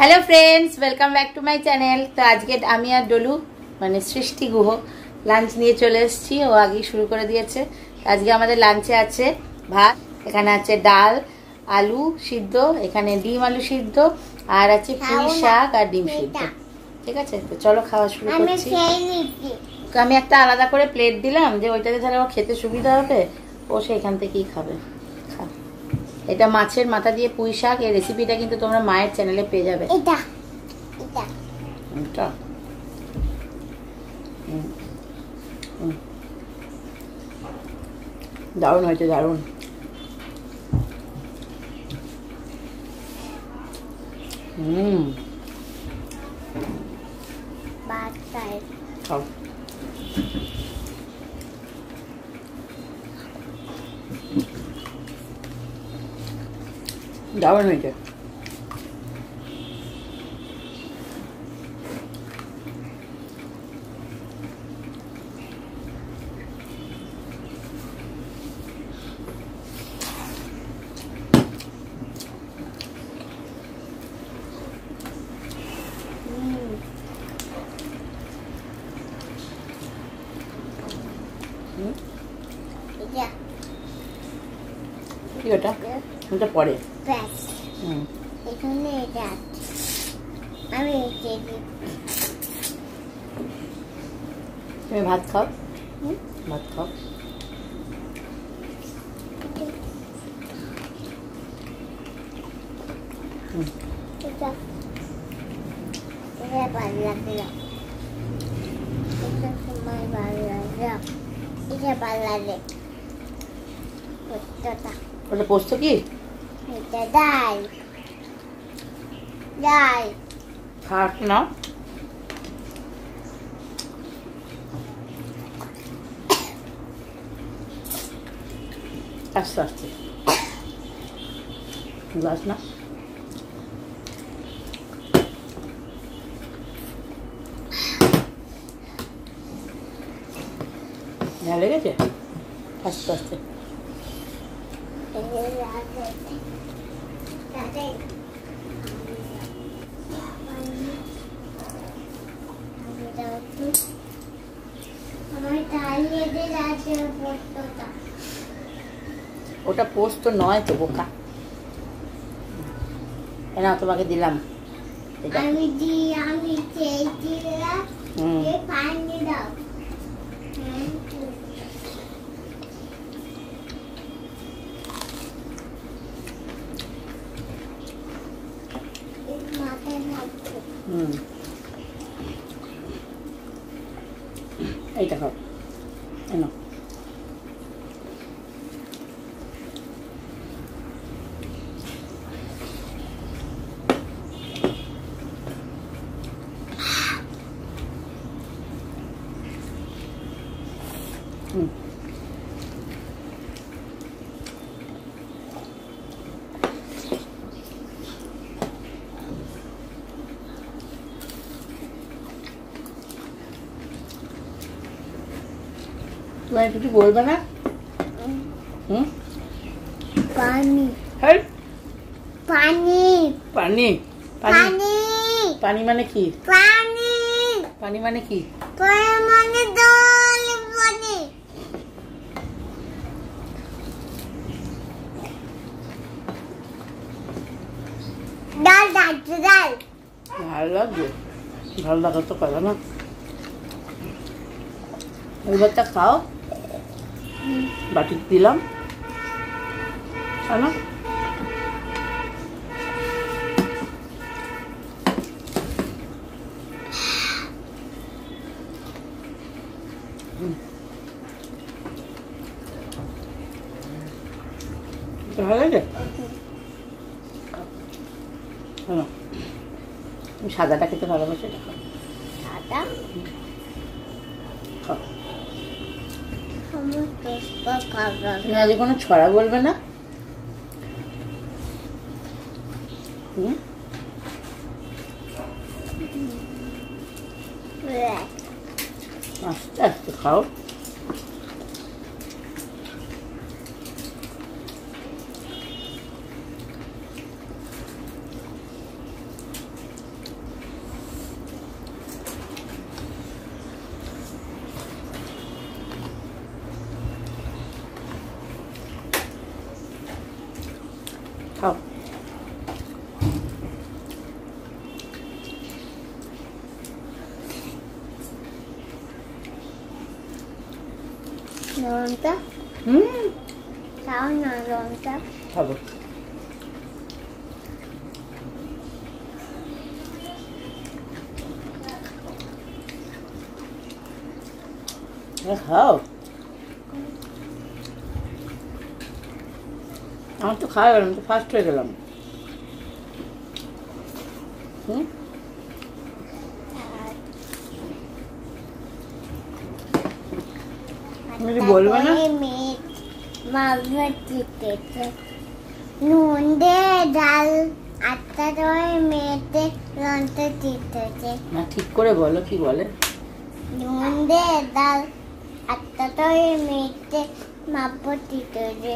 Hello friends welcome back to my channel. तो आज के आमी और डोलू माने सृष्टि गुह लांच निये चले एसेछि। ओ आगे शुरू करे दिएছে। आज के आमादेर लांचे आछे भात, एखाने आछे डाल, आलू सिद्ध, एखाने डिम आलू सिद्ध और आछे पुई शाक और डिम सिद्ध। ठीक আছে, তো চলো খাওয়া শুরু করছি। আমি একটা আলাদা করে প্লেট দিলাম যে ওইটাতে তাহলে ও খেতে সুবিধা হবে, ও সেখান থেকেই খাবে। এটা মাছের মাথা দিয়ে পুঁই শাক। এই রেসিপিটা কিন্তু তোমরা মায়ের চ্যানেলে পেয়ে যাবে। এটা এটা এটা দারুণ হয়েছে, দারুণ। খাও। দারুণ হয়েছে। কি ওটা? ওটা পরে এখানে এটা আমি তুমি ভাত খাও, ভাত খাও। এটা এটা ভালো লাগে না, এটা সময় ভালো লাগে, এটা ভালো লাগে। ওটা পোস্ত কি? এটা ডাল, ডাল খাট না। আস্তে আস্তে গ্লাস না। ঝাল লেগেছে? আস্তে আস্তে ওটা পোস্ত নয় তো বোকা। না তোমাকে দিলাম। আমি পানি দাও। এইটা খাও, এনো। तुम्हें कुछ बोलबे ना? पानी पानी पानी पानी पानी माने की? पानी पानी माने की? पानी माने डाल पानी। डाल डाल डाल डाल लगे, डाल लगा तो करा ना। এবারটা খাও, বাটি দিলাম না। ভালো লাগে। তুমি সাদাটা খেতে ভালোবাসো, এটা খাও। সাদা খাও। তুমি আজ কোনো ছড়া বলবে না? আস্তে আস্তে খাও। লঙ্কা খাও না, লঙ্কা খাবো। খাও, আমার তো খাওয়া গেলাম, তো ফার্স্ট হয়ে গেলাম। বলবে না নুন দে ডাল আটটা মেয়েতে লঙ্কা দিতেছে না, ঠিক করে বলো কি বলে। নুন দে ডাল আটটা মেয়েতে মাপো দিতেছে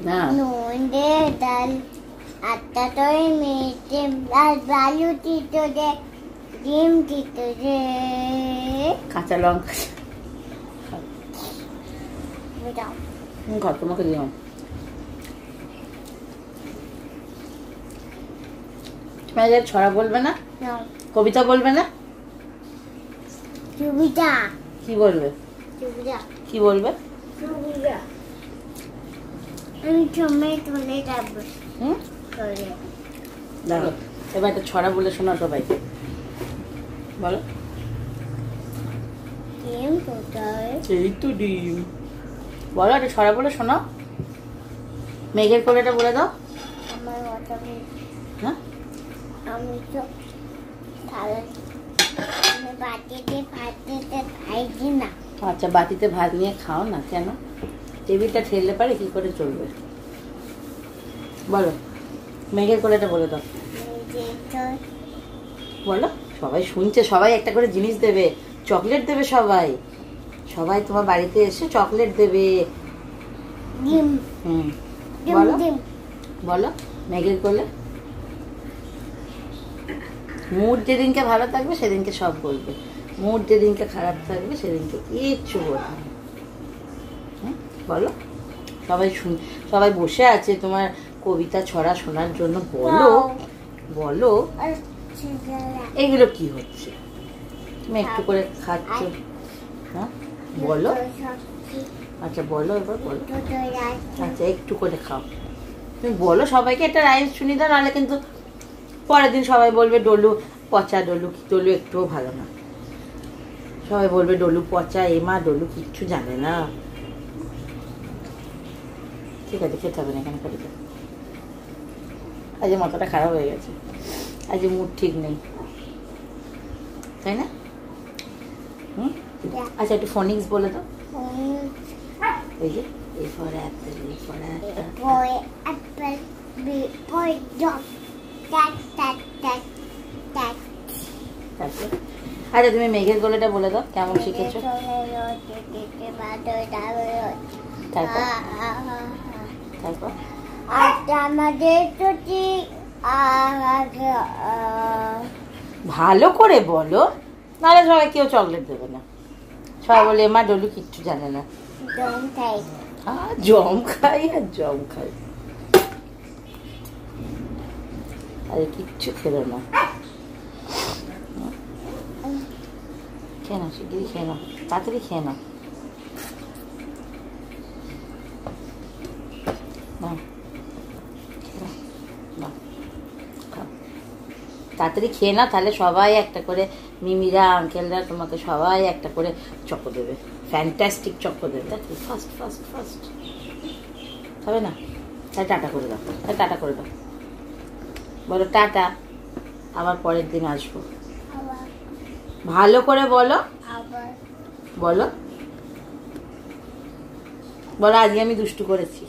না, নুন দে ডাল আটটা মেয়েতে বালু দিতেছে, ডিম দিতেছে, কাঁচা লঙ্কা তোমাকে দিলাম। ছড়া বলবে না, কবিতা বলবে না, কি বলবে? কি বলবে? আমি সময় চলে যাবো। দেখো এবার একটা ছড়া বলে শোনাও সবাইকে, বলো। ডিম কোথায়? এই তো ডিম। বলো একটা ছড়া বলে শোনাও। মেঘের কোলেটা বলে দাও। আমার কথা হ্যাঁ, আমি তো বাটিতে ভাত দিতে খাইছি না। আচ্ছা, বাটিতে ভাত নিয়ে খাও না কেন? টেবিলটা ঠেললে পারে কি করে চলবে? বলো মেঘের কোলেটা বলে দাও। বলো, সবাই শুনছে, সবাই একটা করে জিনিস দেবে, চকলেট দেবে সবাই, সবাই তোমার বাড়িতে এসে চকলেট দেবে। বলো বলো মেঘের কোলে। মুড যেদিনকে ভালো থাকবে সেদিনকে সব বলবে, মুড যেদিনকে খারাপ থাকবে সেদিনকে কিচ্ছু বলবে না। বলো, সবাই সবাই বসে আছে তোমার কবিতা ছড়া শোনার জন্য। বলো বলো, এগুলো কি হচ্ছে? তুমি একটু করে খাচ্ছ। হ্যাঁ বলো, আচ্ছা বলো, এবার বলো। আচ্ছা একটু করে খাও, তুমি বলো সবাইকে একটা রাইমস শুনি দাও, নাহলে কিন্তু পরের দিন সবাই বলবে ডলু পচা, ডলু একটুও ভালো না। সবাই বলবে ডলু পচা, এমা ডলু কিচ্ছু জানে না। ঠিক আছে, খেতে হবে না এখানে করে। আজ মাথাটা খারাপ হয়ে গেছে, আজ মুড ঠিক নেই, তাই না? আচ্ছা একটু ফনিক্স বলে দাও। এই যে A for apple, A for apple, B for dog, আচ্ছা তুমি মেঘের গলাটা বলে দাও, কেমন শিখেছো? তারপর আমাদের তো ভালো করে বলো, নাহলে সবাই কেউ চকলেট দেবে না। সবাই বলে মা ডলু কিচ্ছু জানে না। জম খাই আর জম খাই, আরে কিচ্ছু খেলো না। খেয়ে নাও, শিগগিরি খেয়ে নাও, তাড়াতাড়ি খেয়ে নাও। তাড়াতাড়ি খেয়ে নাও, তাহলে সবাই একটা করে, মিমিরা আঙ্কেলরা তোমাকে সবাই একটা করে চকো দেবে, ফ্যান্টাস্টিক চকো দেবে। ফার্স্ট ফার্স্ট ফার্স্ট হবে না? তাহলে টাটা করে দাও, টাটা করে দাও, বলো টাটা, আবার পরের দিন আসবো। ভালো করে বলো, বলো বলো আজকে আমি দুষ্টু করেছি।